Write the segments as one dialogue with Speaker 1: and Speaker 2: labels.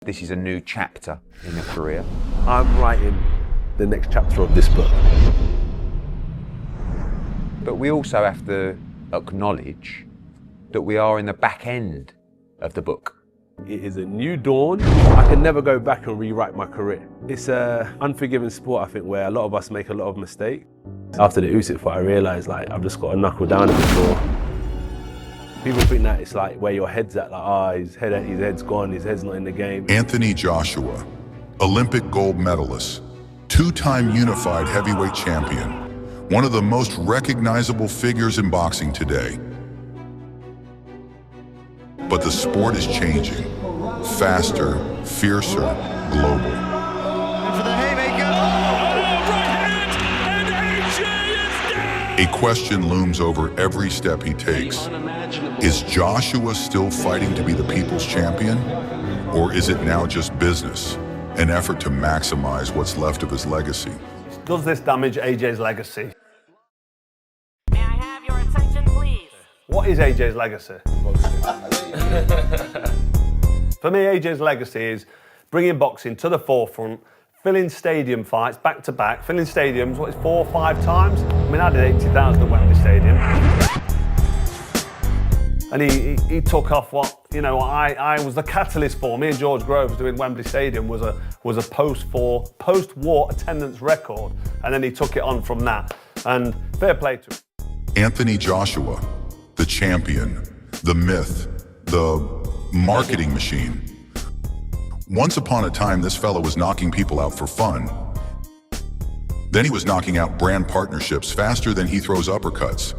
Speaker 1: This is a new chapter in a career.
Speaker 2: I'm writing the next chapter of this book.
Speaker 1: But we also have to acknowledge that we are in the back end of the book.
Speaker 2: It is a new dawn. I can never go back and rewrite my career. It's an unforgiving sport, I think, where a lot of us make a lot of mistakes. After the Usyk fight, I realised like I've just got to knuckle down a bit more. People think that it's like where your head's at, like, his head's gone, his head's not in the game.
Speaker 3: Anthony Joshua, Olympic gold medalist, two-time unified heavyweight champion, one of the most recognizable figures in boxing today. But the sport is changing. Faster, fiercer, global.
Speaker 4: For the haymaker. Oh, right hand, and AJ is down!
Speaker 3: A question looms over every step he takes. Is Joshua still fighting to be the people's champion? Or is it now just business, an effort to maximize what's left of his legacy?
Speaker 2: Does this damage AJ's legacy?
Speaker 5: May I have your attention, please?
Speaker 2: What is AJ's legacy? For me, AJ's legacy is bringing boxing to the forefront, filling stadium fights back to back, filling stadiums, 4 or 5 times? I mean, I did 80,000 at Wembley Stadium. And he took off what, you know, I was the catalyst for. Me and George Groves doing Wembley Stadium was a post-war attendance record. And then he took it on from that. And fair play to him.
Speaker 3: Anthony Joshua, the champion, the myth, the marketing machine. Once upon a time, this fella was knocking people out for fun. Then he was knocking out brand partnerships faster than he throws uppercuts.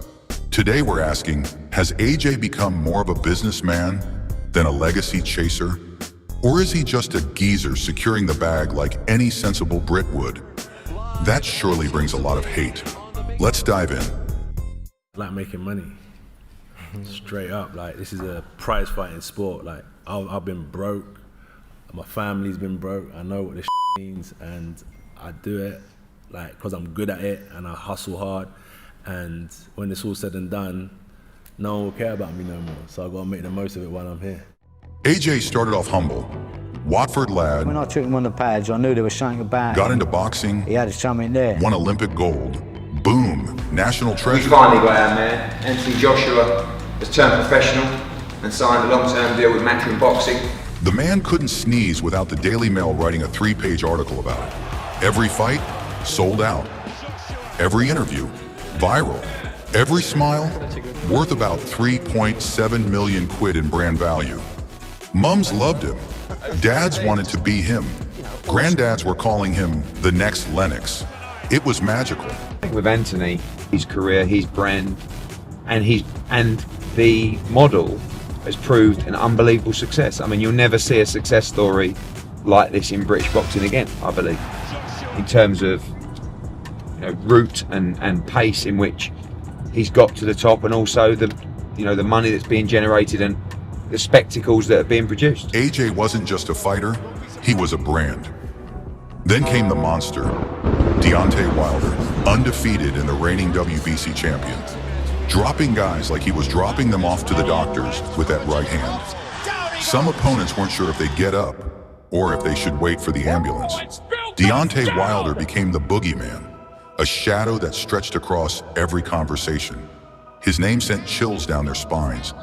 Speaker 3: Today we're asking, has AJ become more of a businessman than a legacy chaser? Or is he just a geezer securing the bag like any sensible Brit would? That surely brings a lot of hate. Let's dive in.
Speaker 2: Like making money. Straight up, like this is a prize fighting sport. Like I've been broke, my family's been broke. I know what this means, and I do it like because I'm good at it and I hustle hard. And when it's all said and done, no one will care about me no more. So I've got to make the most of it while I'm here.
Speaker 3: AJ started off humble. Watford lad.
Speaker 6: When I took him on the pads, I knew there was something about
Speaker 3: got
Speaker 6: him.
Speaker 3: into boxing.
Speaker 6: He had something there.
Speaker 3: Won Olympic gold. Boom, national treasure.
Speaker 7: We finally got our man. Anthony Joshua has turned professional and signed a long-term deal with Matchroom Boxing.
Speaker 3: The man couldn't sneeze without the Daily Mail writing a 3-page article about it. Every fight, sold out. Every interview, viral. Every smile, worth about 3.7 million quid in brand value. Mums loved him. Dads wanted to be him. Granddads were calling him the next Lennox. It was magical.
Speaker 7: With Anthony, his career, his brand, and the model has proved an unbelievable success. I mean, you'll never see a success story like this in British boxing again, I believe, in terms of route and pace in which he's got to the top, and also the money that's being generated and the spectacles that are being produced.
Speaker 3: AJ wasn't just a fighter, he was a brand. Then came the monster, Deontay Wilder, undefeated and the reigning WBC champion, dropping guys like he was dropping them off to the doctors with that right hand. Some opponents weren't sure if they'd get up or if they should wait for the ambulance. Deontay Wilder became the boogeyman, a shadow that stretched across every conversation. His name sent chills down their spines,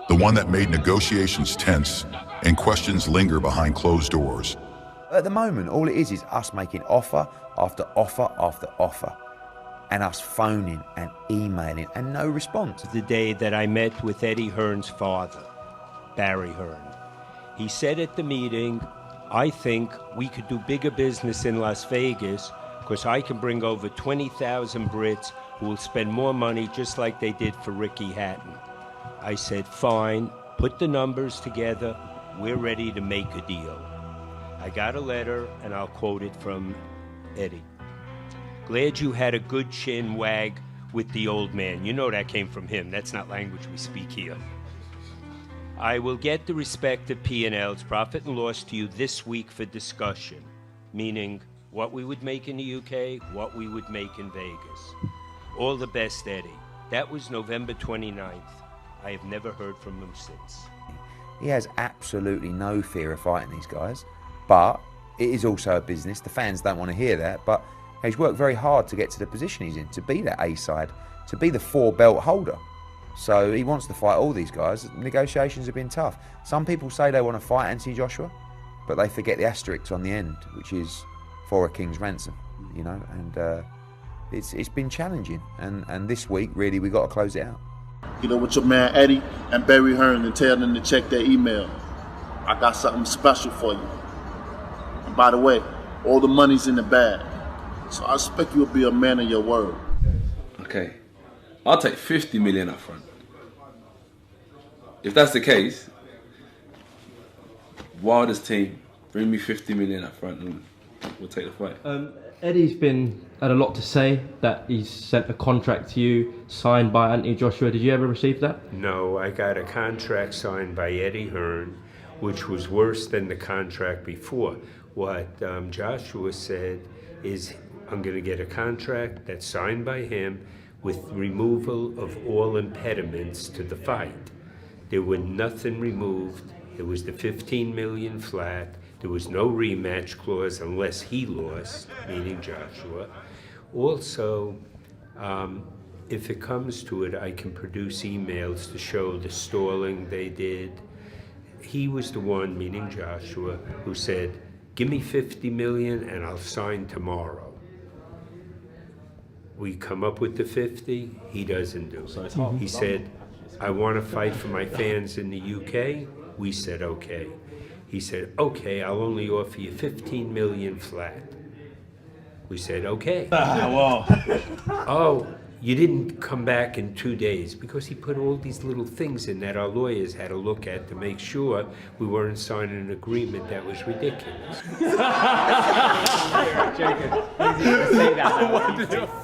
Speaker 3: the one that made negotiations tense and questions linger behind closed doors.
Speaker 1: At the moment, all it is us making offer after offer after offer, and us phoning and emailing and no response.
Speaker 8: The day that I met with Eddie Hearn's father, Barry Hearn, he said at the meeting, I think we could do bigger business in Las Vegas because I can bring over 20,000 Brits who will spend more money just like they did for Ricky Hatton. I said, fine, put the numbers together, we're ready to make a deal. I got a letter, and I'll quote it from Eddie. Glad you had a good chin wag with the old man. You know that came from him. That's not language we speak here. I will get the respective P&Ls, profit and loss, to you this week for discussion, meaning what we would make in the UK, what we would make in Vegas. All the best, Eddie. That was November 29th. I have never heard from him since.
Speaker 1: He has absolutely no fear of fighting these guys, but it is also a business. The fans don't want to hear that, but he's worked very hard to get to the position he's in, to be that A-side, to be the 4-belt holder. So he wants to fight all these guys. Negotiations have been tough. Some people say they want to fight Anthony Joshua, but they forget the asterisk on the end, which is for a king's ransom, you know, and it's been challenging. And this week, really, we got to close it out.
Speaker 9: You know, with your man Eddie and Barry Hearn, and tell them to check their email. I got something special for you. And by the way, all the money's in the bag. So I expect you'll be a man of your word.
Speaker 10: Okay, I'll take 50 million up front. If that's the case, Wilder's team, bring me 50 million up front and we'll take the fight.
Speaker 11: Eddie's had a lot to say, that he's sent a contract to you signed by Anthony Joshua. Did you ever receive that?
Speaker 8: No, I got a contract signed by Eddie Hearn, which was worse than the contract before. What Joshua said is, I'm going to get a contract that's signed by him with removal of all impediments to the fight. There was nothing removed. There was the 15 million flat. There was no rematch clause unless he lost, meaning Joshua. Also, if it comes to it, I can produce emails to show the stalling they did. He was the one, meaning Joshua, who said, give me 50 million and I'll sign tomorrow. We come up with the 50, he doesn't do it. He said, I want to fight for my fans in the UK. We said, okay. He said, okay, I'll only offer you 15 million flat. We said, okay. Oh, you didn't come back in 2 days, because he put all these little things in that our lawyers had to look at to make sure we weren't signing an agreement that was ridiculous.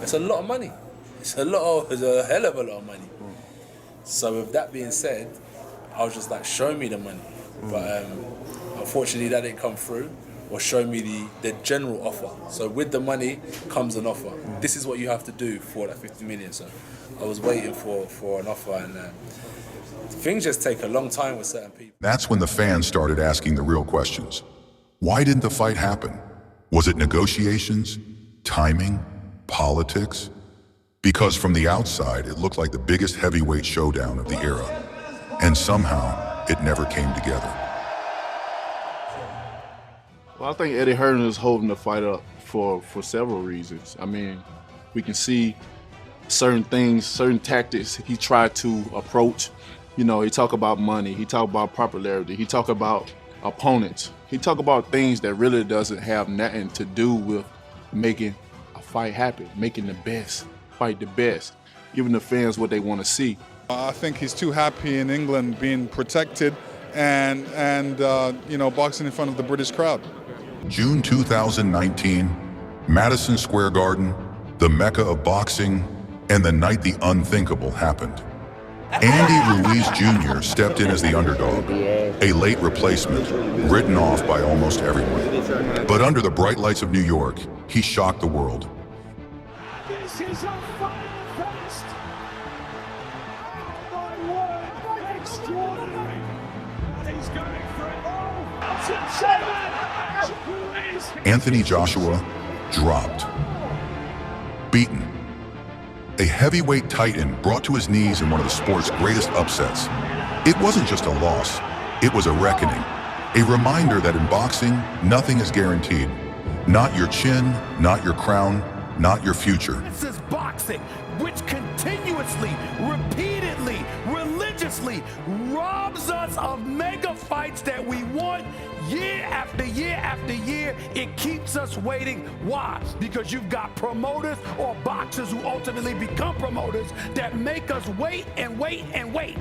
Speaker 10: It's a lot of money. It's a hell of a lot of money. So with that being said, I was just like, show me the money. But unfortunately that didn't come through, or show me the general offer. So with the money comes an offer. This is what you have to do for that 50 million. So I was waiting for an offer, and things just take a long time with certain people.
Speaker 3: That's when the fans started asking the real questions. Why didn't the fight happen? Was it negotiations, timing, politics? Because from the outside, it looked like the biggest heavyweight showdown of the era. And somehow, it never came together.
Speaker 9: Well, I think Eddie Hearn is holding the fight up for several reasons. I mean, we can see certain things, certain tactics he tried to approach. You know, he talk about money, he talk about popularity, he talk about opponents. He talk about things that really doesn't have nothing to do with making a fight happen, making the best fight the best, giving the fans what they want to see.
Speaker 12: I think he's too happy in England being protected and boxing in front of the British crowd.
Speaker 3: June 2019, Madison Square Garden, the mecca of boxing, and the night the unthinkable happened. Andy Ruiz Jr. stepped in as the underdog, a late replacement, written off by almost everyone. But under the bright lights of New York, he shocked the world.
Speaker 4: This is a fire fest. Oh my word, extraordinary. And he's going for it all.
Speaker 3: Anthony Joshua dropped. Beaten. A heavyweight titan brought to his knees in one of the sport's greatest upsets. It wasn't just a loss, it was a reckoning. A reminder that in boxing, nothing is guaranteed. Not your chin, not your crown, not your future.
Speaker 13: This is boxing, which continuously, repeatedly, religiously robs us of mega fights that we want year after year after year. It keeps us waiting. Why? Because you've got promoters or boxers who ultimately become promoters that make us wait and wait and wait.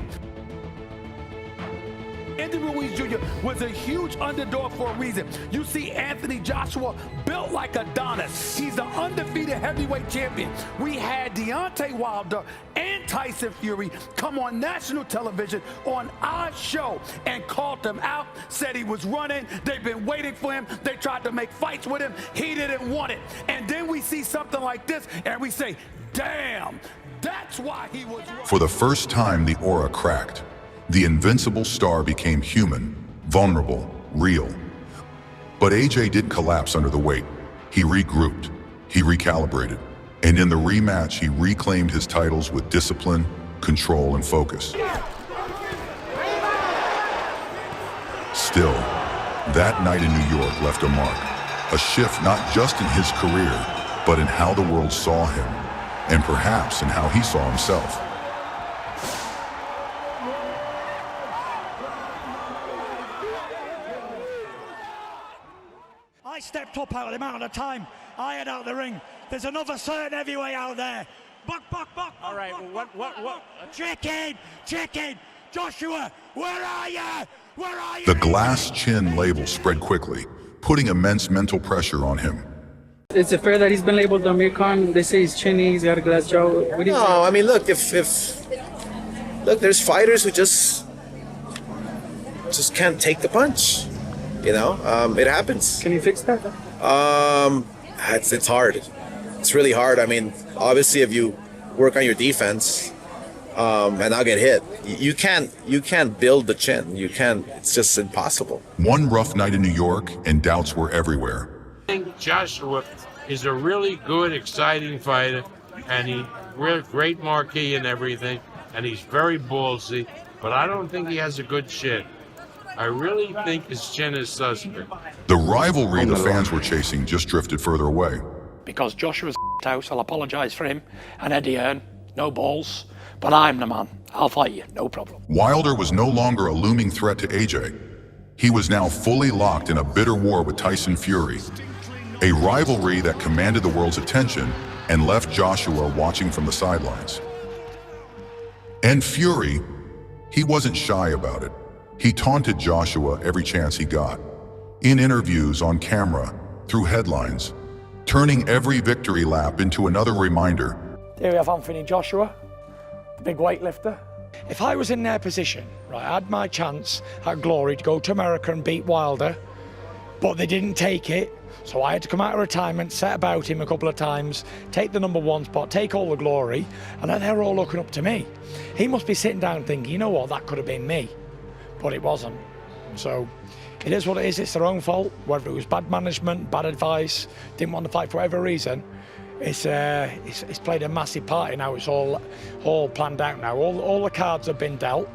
Speaker 13: Andy Ruiz Jr. was a huge underdog for a reason. You see Anthony Joshua built like Adonis. He's the undefeated heavyweight champion. We had Deontay Wilder and Tyson Fury come on national television on our show and called him out, said he was running. They've been waiting for him. They tried to make fights with him. He didn't want it. And then we see something like this and we say, damn, that's why he was running.
Speaker 3: For the first time, the aura cracked. The invincible star became human, vulnerable, real. But AJ didn't collapse under the weight. He regrouped, he recalibrated, and in the rematch, he reclaimed his titles with discipline, control, and focus. Still, that night in New York left a mark, a shift not just in his career, but in how the world saw him, and perhaps in how he saw himself.
Speaker 14: I stepped up out of the amount of time I had out the ring. There's another certain heavyweight out there. Buck. All right, what? Check in. Joshua, where are you?
Speaker 3: The glass chin label spread quickly, putting immense mental pressure on him.
Speaker 15: Is it fair that he's been labeled the Amir Khan? They say he's chinny, he's got a glass jaw.
Speaker 16: No, I mean, look, if there's fighters who just can't take the punch. You know, it happens.
Speaker 15: Can you fix that?
Speaker 16: It's hard. It's really hard. I mean, obviously, if you work on your defense and not get hit, you can't build the chin. You can't. It's just impossible.
Speaker 3: One rough night in New York, and doubts were everywhere.
Speaker 17: I think Joshua is a really good, exciting fighter, and he's great marquee and everything, and he's very ballsy. But I don't think he has a good chin. I really think his chin is suspect.
Speaker 3: The rivalry the fans were chasing just drifted further away.
Speaker 18: Because Joshua's out, I'll apologise for him. And Eddie Hearn, no balls. But I'm the man. I'll fight you, no problem.
Speaker 3: Wilder was no longer a looming threat to AJ. He was now fully locked in a bitter war with Tyson Fury. A rivalry that commanded the world's attention and left Joshua watching from the sidelines. And Fury, he wasn't shy about it. He taunted Joshua every chance he got. In interviews, on camera, through headlines, turning every victory lap into another reminder.
Speaker 18: Here we have Anthony Joshua, the big weightlifter. If I was in their position, right, I had my chance at Glory to go to America and beat Wilder, but they didn't take it, so I had to come out of retirement, set about him a couple of times, take the #1 spot, take all the glory, and then they're all looking up to me. He must be sitting down thinking, you know what, that could have been me. But it wasn't. So it is what it is. It's their own fault. Whether it was bad management, bad advice, didn't want to fight for whatever reason, it's played a massive part in how it's all planned out now. All the cards have been dealt.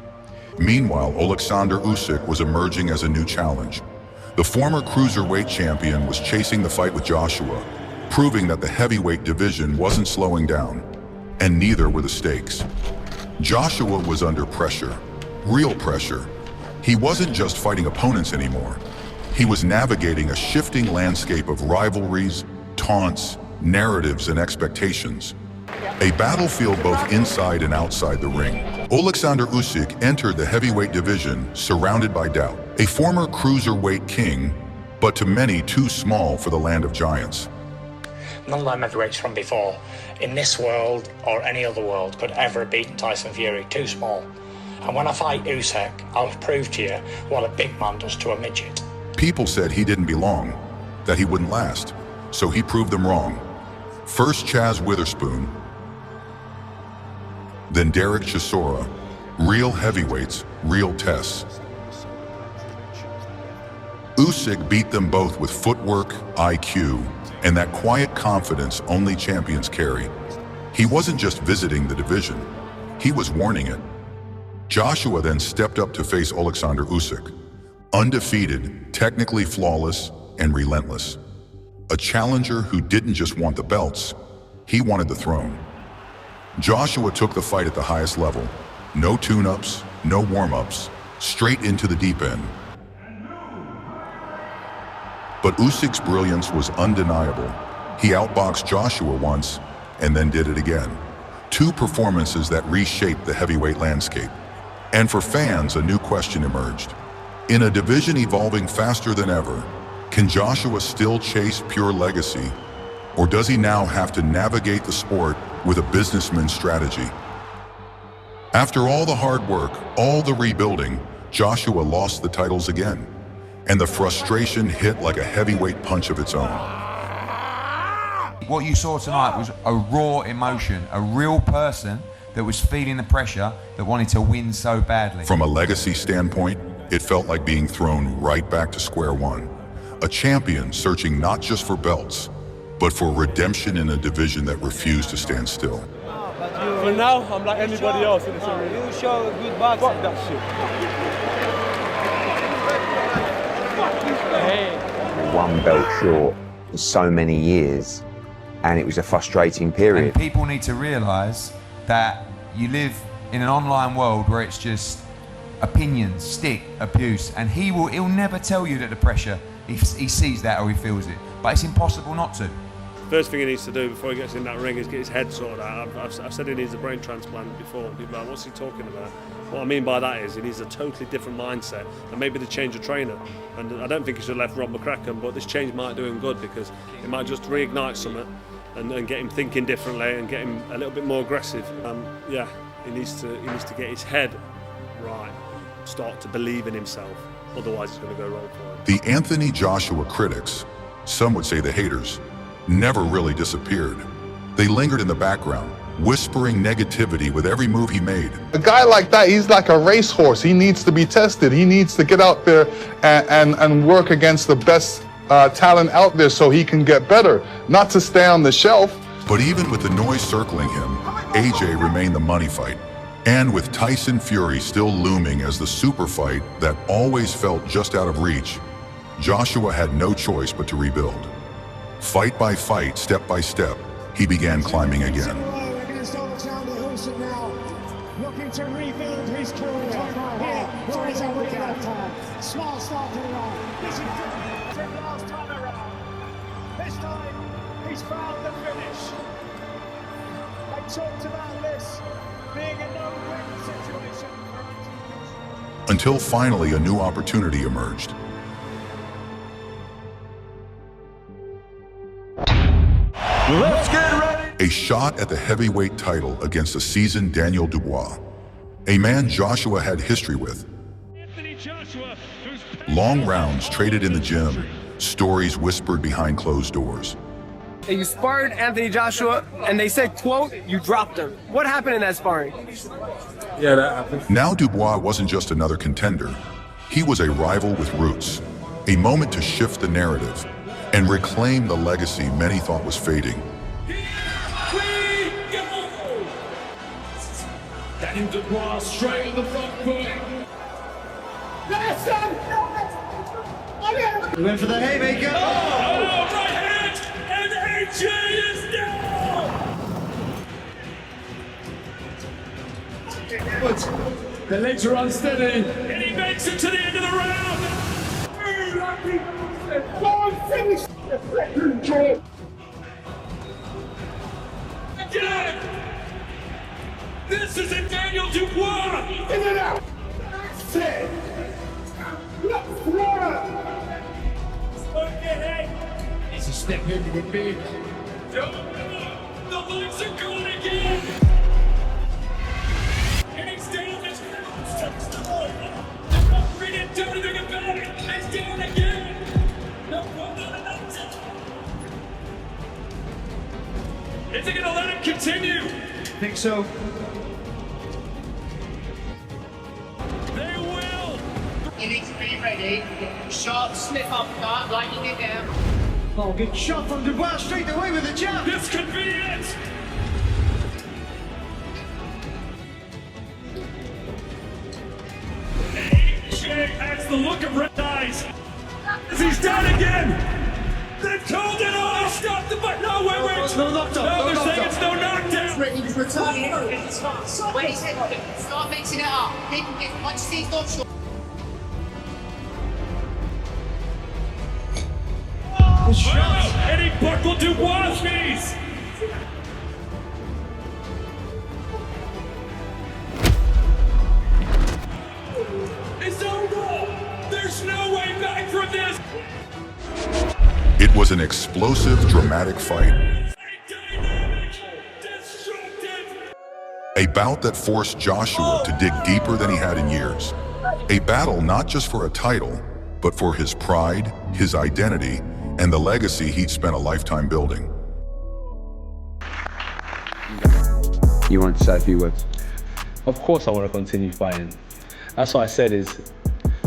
Speaker 3: Meanwhile, Alexander Usyk was emerging as a new challenge. The former cruiserweight champion was chasing the fight with Joshua, proving that the heavyweight division wasn't slowing down, and neither were the stakes. Joshua was under pressure, real pressure. He wasn't just fighting opponents anymore. He was navigating a shifting landscape of rivalries, taunts, narratives, and expectations. A battlefield both inside and outside the ring. Alexander Usyk entered the heavyweight division surrounded by doubt. A former cruiserweight king, but to many too small for the land of giants.
Speaker 19: None of them heavyweights from before, in this world or any other world, could ever have beaten Tyson Fury. Too small. And when I fight Usyk, I'll prove to you what a big man does to a midget.
Speaker 3: People said he didn't belong, that he wouldn't last, so he proved them wrong. First Chaz Witherspoon, then Derek Chisora. Real heavyweights, real tests. Usyk beat them both with footwork, IQ, and that quiet confidence only champions carry. He wasn't just visiting the division, he was warning it. Joshua then stepped up to face Alexander Usyk, undefeated, technically flawless, and relentless. A challenger who didn't just want the belts, he wanted the throne. Joshua took the fight at the highest level. No tune-ups, no warm-ups, straight into the deep end. But Usyk's brilliance was undeniable. He outboxed Joshua once, and then did it again. Two performances that reshaped the heavyweight landscape. And for fans, a new question emerged. In a division evolving faster than ever, can Joshua still chase pure legacy? Or does he now have to navigate the sport with a businessman's strategy? After all the hard work, all the rebuilding, Joshua lost the titles again. And the frustration hit like a heavyweight punch of its own.
Speaker 1: What you saw tonight was a raw emotion, a real person that was feeling the pressure, that wanted to win so badly.
Speaker 3: From a legacy standpoint, it felt like being thrown right back to square one. A champion searching not just for belts, but for redemption in a division that refused to stand still.
Speaker 20: For now, I'm like anybody else in this area. You show good boxing. Fuck that shit.
Speaker 7: Hey. One belt short for so many years, and it was a frustrating period.
Speaker 1: And people need to realise that you live in an online world where it's just opinions, stick, abuse, and he'll never tell you that the pressure, he sees that or he feels it, but it's impossible not to.
Speaker 20: First thing he needs to do before he gets in that ring is get his head sorted out. I've said he needs a brain transplant before, and people are like, what's he talking about? What I mean by that is he needs a totally different mindset, and maybe the change of trainer. And I don't think he should have left Rob McCracken, but this change might do him good because it might just reignite something and get him thinking differently and get him a little bit more aggressive. Yeah, he needs to get his head right, start to believe in himself. Otherwise, it's going to go wrong for him.
Speaker 3: The Anthony Joshua critics, some would say the haters, never really disappeared. They lingered in the background, whispering negativity with every move he made.
Speaker 12: A guy like that, he's like a racehorse. He needs to be tested. He needs to get out there and work against the best talent out there so he can get better, not to stay on the shelf.
Speaker 3: But even with the noise circling him, AJ remained the money fight. And with Tyson Fury still looming as the super fight that always felt just out of reach, Joshua had no choice but to rebuild. Fight by fight, step by step, he began climbing again.
Speaker 14: Against Alexander Usyk now, looking to rebuild his career. Here, Ruiz on the left hand. Small start to the round. This is the last time around. This time, he's found the finish. I talked about this being a no-win situation.
Speaker 3: Until finally a new opportunity emerged.
Speaker 4: Let's get ready.
Speaker 3: A shot at the heavyweight title against a seasoned Daniel Dubois, a man Joshua had history with. Long rounds traded in the gym, stories whispered behind closed doors.
Speaker 21: You sparred Anthony Joshua, and they said, quote, you dropped him. What happened in that sparring?
Speaker 20: Yeah, that happened.
Speaker 3: Now Dubois wasn't just another contender. He was a rival with roots, a moment to shift the narrative and reclaim the legacy many thought was fading.
Speaker 4: Daniel Dubois straight in the front foot.
Speaker 14: He went for the haymaker.
Speaker 4: Oh, right hand, and AJ is down.
Speaker 14: The legs are unsteady.
Speaker 4: And he makes it to the end of the round. Get out! This is a Daniel Dubois!
Speaker 14: In and out! Sit!
Speaker 4: It's a step in with me. The lights are going again! And he's down as I'm not ready to do anything about it! He's down again! Is he gonna let it continue?
Speaker 14: I think so.
Speaker 4: They will!
Speaker 22: You need to be ready. Sharp slip up guard like you did there.
Speaker 14: Oh, good shot from Dubois straight away with the jab.
Speaker 4: This could be it! AJ has the look of red eyes. He's down again! They've called it off! Stop the fight! No, wait!
Speaker 14: No knockdown!
Speaker 4: No, they're saying it's no knockdown!
Speaker 22: He's returning it. Wait, start mixing it up. People get much seized on short.
Speaker 4: And he buckled Dubois' knees! It's over! There's no way back from this!
Speaker 3: It was an explosive, dramatic fight. A bout that forced Joshua to dig deeper than he had in years. A battle not just for a title, but for his pride, his identity, and the legacy he'd spent a lifetime building.
Speaker 7: You want to say a few words?
Speaker 2: Of course I want to continue fighting. That's what I said is,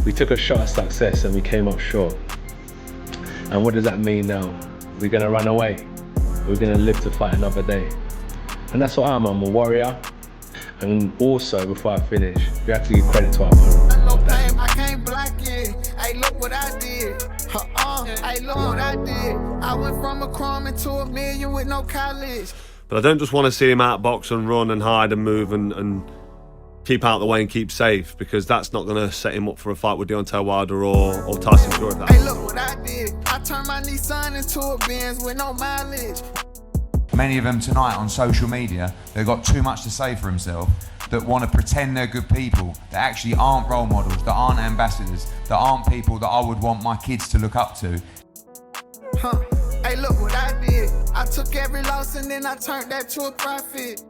Speaker 2: we took a shot at success and we came up short. And what does that mean now? We're gonna run away. We're gonna live to fight another day. And that's what I'm a warrior. And also, before I finish, we have to give credit to our opponent.
Speaker 5: I can't block it. Hey, look what I did. Hey, look what I did. I went from a crumb into $1 million with no college.
Speaker 20: But I don't just want to see him outbox and run and hide and move and keep out of the way and keep safe, because that's not going to set him up for a fight with Deontay Wilder or Tyson Fury.
Speaker 5: Hey, look what I did. I turned my Nissan into a Benz with no mileage.
Speaker 1: Many of them tonight on social media, they've got too much to say for themselves, that want to pretend they're good people, that actually aren't role models, that aren't ambassadors, that aren't people that I would want my kids to look up to.
Speaker 5: Hey, look what I did. I took every loss and then I turned that to a profit.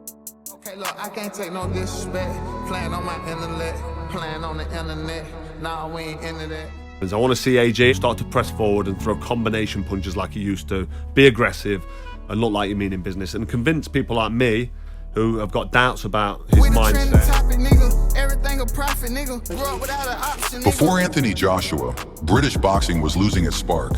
Speaker 5: Okay, look, I can't take no disrespect. Playing on my intellect, playing on the internet. Nah, we ain't into that.
Speaker 20: I want to see AJ start to press forward and throw combination punches like he used to, be aggressive and look like you mean in business, and convince people like me who have got doubts about his mindset.
Speaker 3: Before Anthony Joshua, British boxing was losing its spark.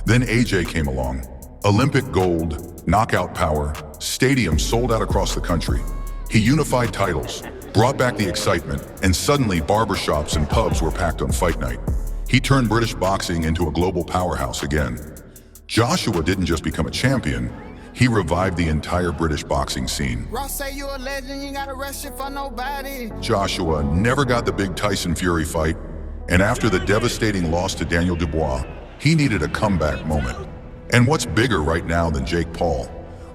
Speaker 3: Then AJ came along. Olympic gold, knockout power, stadiums sold out across the country. He unified titles, brought back the excitement, and suddenly barbershops and pubs were packed on fight night. He turned British boxing into a global powerhouse again. Joshua didn't just become a champion, he revived the entire British boxing scene.
Speaker 5: Ross say you a legend, you gotta rush it for nobody.
Speaker 3: Joshua never got the big Tyson Fury fight, and after the devastating loss to Daniel Dubois, he needed a comeback moment. And what's bigger right now than Jake Paul?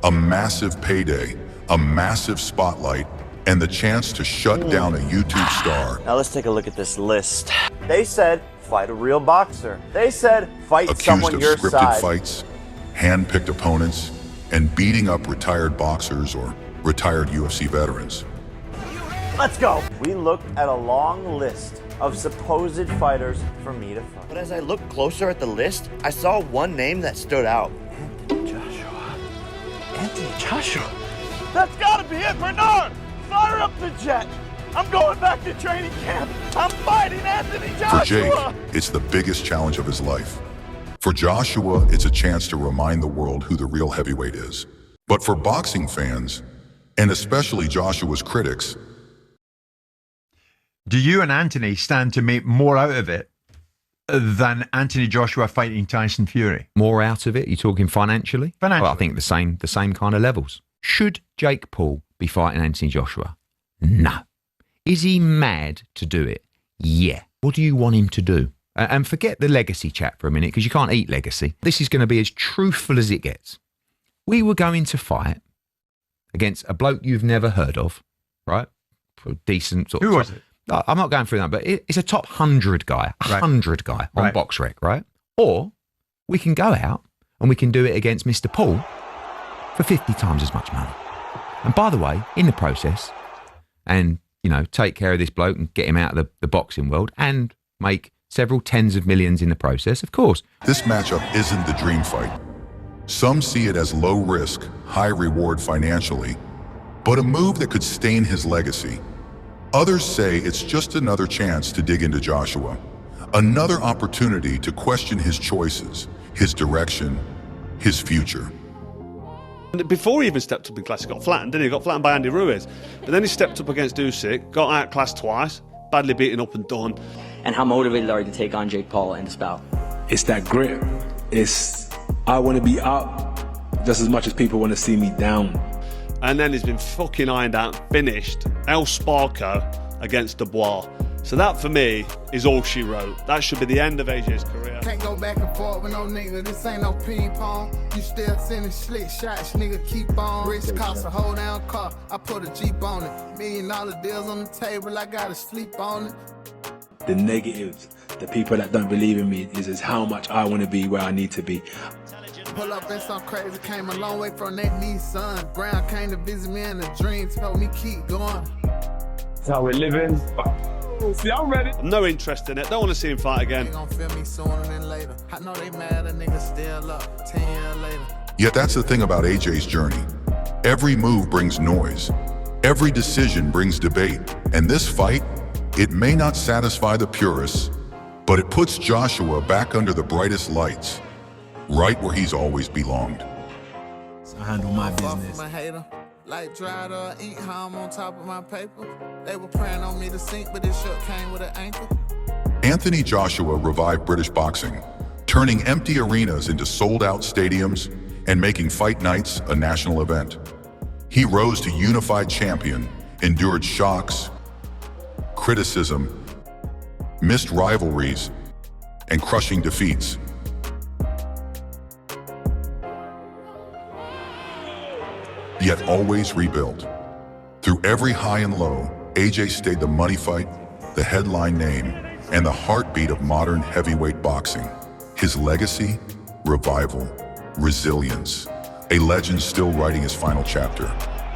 Speaker 3: A massive payday, a massive spotlight, and the chance to shut down a YouTube star.
Speaker 23: Now let's take a look at this list. They said, fight a real boxer. They said, fight someone your
Speaker 3: Accused of
Speaker 23: size.
Speaker 3: scripted fights, hand-picked opponents, and beating up retired boxers or retired UFC veterans.
Speaker 23: Let's go. We looked at a long list of supposed fighters for me to fight. But as I looked closer at the list, I saw one name that stood out. Anthony Joshua. Anthony Joshua? That's gotta be it, Bernard! Fire up the jet! I'm going back to training camp! I'm fighting Anthony Joshua!
Speaker 3: For Jake, it's the biggest challenge of his life. For Joshua, it's a chance to remind the world who the real heavyweight is. But for boxing fans, and especially Joshua's critics,
Speaker 24: do you and Anthony stand to make more out of it than Anthony Joshua fighting Tyson Fury?
Speaker 1: More out of it? You're talking financially?
Speaker 24: Financially.
Speaker 1: Well, I think the same kind of levels. Should Jake Paul be fighting Anthony Joshua? No. Is he mad to do it? Yeah. What do you want him to do? And forget the legacy chat for a minute, because you can't eat legacy. This is going to be as truthful as it gets. We were going to fight against a bloke you've never heard of, right? For a decent sort of...
Speaker 24: Who was it?
Speaker 1: I'm not going through that, but it's a top 100 guy, 100 guy on BoxRec, right? Or we can go out and we can do it against Mr. Paul for 50 times as much money. And by the way, in the process, and, you know, take care of this bloke and get him out of the boxing world and make several tens of millions in the process, of course.
Speaker 3: this matchup isn't the dream fight. Some see it as low risk, high reward financially, but a move that could stain his legacy. Others say it's just another chance to dig into Joshua, another opportunity to question his choices, his direction, his future.
Speaker 20: Before he even stepped up in class, he got flattened, didn't he? He got flattened by Andy Ruiz. But then he stepped up against Usyk, got outclassed twice, badly beaten up and done.
Speaker 25: And how motivated are you to take on Jake Paul in this bout?
Speaker 2: It's that grit. I want to be up just as much as people want to see me down.
Speaker 20: And then he's been fucking ironed out, finished, El Sparco against Dubois. So that, for me, is all she wrote. That should be the end of AJ's career.
Speaker 5: Can't go back and forth with no nigga, this ain't no ping pong. You still sending slick shots, nigga, keep on. Rich cost a whole down car, I put a Jeep on it. $1 million deals on the table, I gotta sleep on it.
Speaker 2: The negatives, the people that don't believe in me, is how much I want to be where I need to be.
Speaker 5: Pull up in some crazy, came a long way from that Nissan. Brown came to visit me in a dream, told me keep going.
Speaker 2: That's how we're living. See, I'm ready.
Speaker 20: No interest in it. Don't want to see him fight again.
Speaker 5: They gon' feel me sooner than later. I know they mad, a nigga still up 10 years later.
Speaker 3: Yet that's the thing about AJ's journey. Every move brings noise. Every decision brings debate, and this fight, it may not satisfy the purists, but it puts Joshua back under the brightest lights, right where he's always belonged.
Speaker 6: I handle my business.
Speaker 5: Like dried up ink, how I'm on top of my paper. They were praying on me to sink, but this shit came with an anchor.
Speaker 3: Anthony Joshua revived British boxing, turning empty arenas into sold-out stadiums and making fight nights a national event. He rose to unified champion, endured shocks, criticism, missed rivalries, and crushing defeats. Yet always rebuilt. Through every high and low, AJ stayed the money fight, the headline name, and the heartbeat of modern heavyweight boxing. His legacy, revival, resilience. A legend still writing his final chapter.